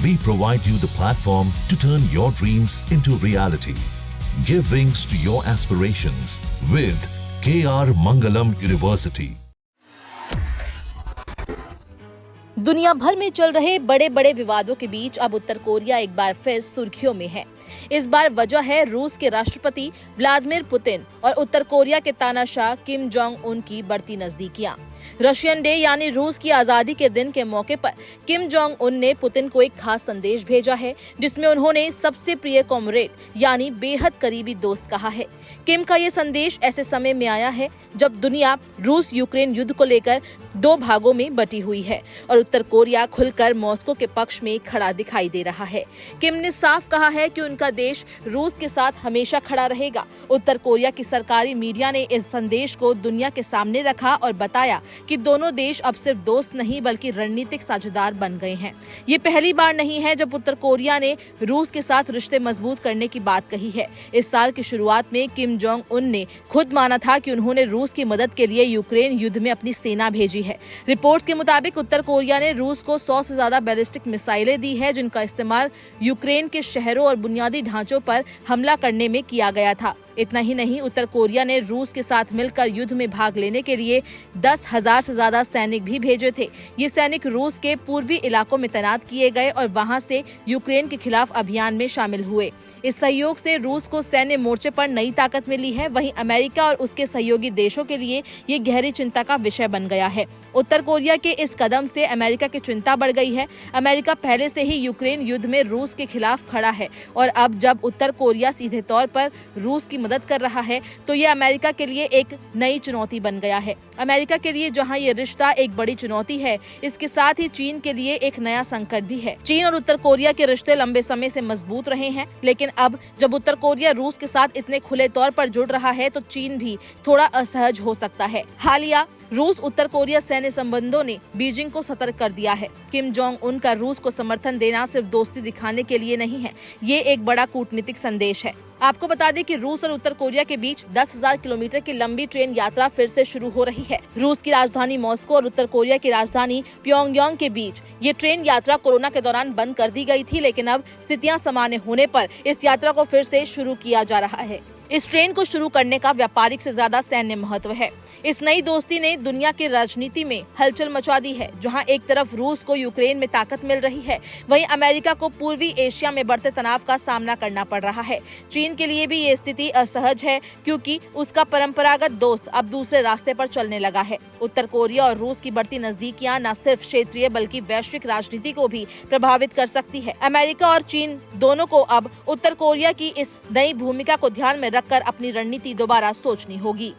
We provide you the platform to turn your dreams into reality. Give wings to your aspirations with KR Mangalam University. दुनिया भर में चल रहे बड़े बड़े विवादों के बीच अब उत्तर कोरिया एक बार फिर सुर्खियों में है। इस बार वजह है रूस के राष्ट्रपति व्लादिमीर पुतिन और उत्तर कोरिया के तानाशाह किम जोंग उन की बढ़ती नजदीकियां। रशियन डे यानी रूस की आजादी के दिन के मौके पर किम जोंग उन ने पुतिन को एक खास संदेश भेजा है, जिसमें उन्होंने सबसे प्रिय कॉमरेड यानी बेहद करीबी दोस्त कहा है। किम का ये संदेश ऐसे समय में आया है जब दुनिया रूस यूक्रेन युद्ध को लेकर दो भागों में बटी हुई है और उत्तर कोरिया खुलकर मॉस्को के पक्ष में खड़ा दिखाई दे रहा है। किम ने साफ कहा है कि उनका देश रूस के साथ हमेशा खड़ा रहेगा। उत्तर कोरिया की सरकारी मीडिया ने इस संदेश को दुनिया के सामने रखा और बताया कि दोनों देश अब सिर्फ दोस्त नहीं बल्कि रणनीतिक साझेदार बन गए हैं। ये पहली बार नहीं है जब उत्तर कोरिया ने रूस के साथ रिश्ते मजबूत करने की बात कही है। इस साल की शुरुआत में किम जोंग उन ने खुद माना था कि उन्होंने रूस की मदद के लिए यूक्रेन युद्ध में अपनी सेना भेजी है। रिपोर्ट्स के मुताबिक उत्तर कोरिया ने रूस को 100 से ज्यादा बैलिस्टिक मिसाइलें दी है, जिनका इस्तेमाल यूक्रेन के शहरों और बुनियादी ढांचों पर हमला करने में किया गया था। इतना ही नहीं, उत्तर कोरिया ने रूस के साथ मिलकर युद्ध में भाग लेने के लिए 10,000 से ज्यादा सैनिक भी भेजे थे। ये सैनिक रूस के पूर्वी इलाकों में तैनात किए गए और वहां से यूक्रेन के खिलाफ अभियान में शामिल हुए। इस सहयोग से रूस को सैन्य मोर्चे पर नई ताकत मिली है। वहीं अमेरिका और उसके सहयोगी देशों के लिए ये गहरी चिंता का विषय बन गया है। उत्तर कोरिया के इस कदम से अमेरिका की चिंता बढ़ गई है। अमेरिका पहले से ही यूक्रेन युद्ध में रूस के खिलाफ खड़ा है और अब जब उत्तर कोरिया सीधे तौर पर रूस की मदद कर रहा है तो ये अमेरिका के लिए एक नई चुनौती बन गया है। अमेरिका के लिए जहां ये रिश्ता एक बड़ी चुनौती है, इसके साथ ही चीन के लिए एक नया संकट भी है। चीन और उत्तर कोरिया के रिश्ते लंबे समय से मजबूत रहे हैं, लेकिन अब जब उत्तर कोरिया रूस के साथ इतने खुले तौर पर जुड़ रहा है तो चीन भी थोड़ा असहज हो सकता है। हालिया रूस उत्तर कोरिया सैन्य संबंधों ने बीजिंग को सतर्क कर दिया है। किम जोंग उन का रूस को समर्थन देना सिर्फ दोस्ती दिखाने के लिए नहीं है, ये एक बड़ा कूटनीतिक संदेश है। आपको बता दें कि रूस और उत्तर कोरिया के बीच 10,000 किलोमीटर की लंबी ट्रेन यात्रा फिर से शुरू हो रही है। रूस की राजधानी मॉस्को और उत्तर कोरिया की राजधानी प्योंगयांग के बीच ये ट्रेन यात्रा कोरोना के दौरान बंद कर दी गई थी, लेकिन अब स्थितियां सामान्य होने पर इस यात्रा को फिर से शुरू किया जा रहा है। इस ट्रेन को शुरू करने का व्यापारिक से ज्यादा सैन्य महत्व है। इस नई दोस्ती ने दुनिया की राजनीति में हलचल मचा दी है। जहां एक तरफ रूस को यूक्रेन में ताकत मिल रही है, वहीं अमेरिका को पूर्वी एशिया में बढ़ते तनाव का सामना करना पड़ रहा है। चीन के लिए भी ये स्थिति असहज है, क्योंकि उसका परंपरागत दोस्त अब दूसरे रास्ते पर चलने लगा है। उत्तर कोरिया और रूस की बढ़ती नजदीकियां न सिर्फ क्षेत्रीय बल्कि वैश्विक राजनीति को भी प्रभावित कर सकती है। अमेरिका और चीन दोनों को अब उत्तर कोरिया की इस नई भूमिका को ध्यान में रखकर अपनी रणनीति दोबारा सोचनी होगी।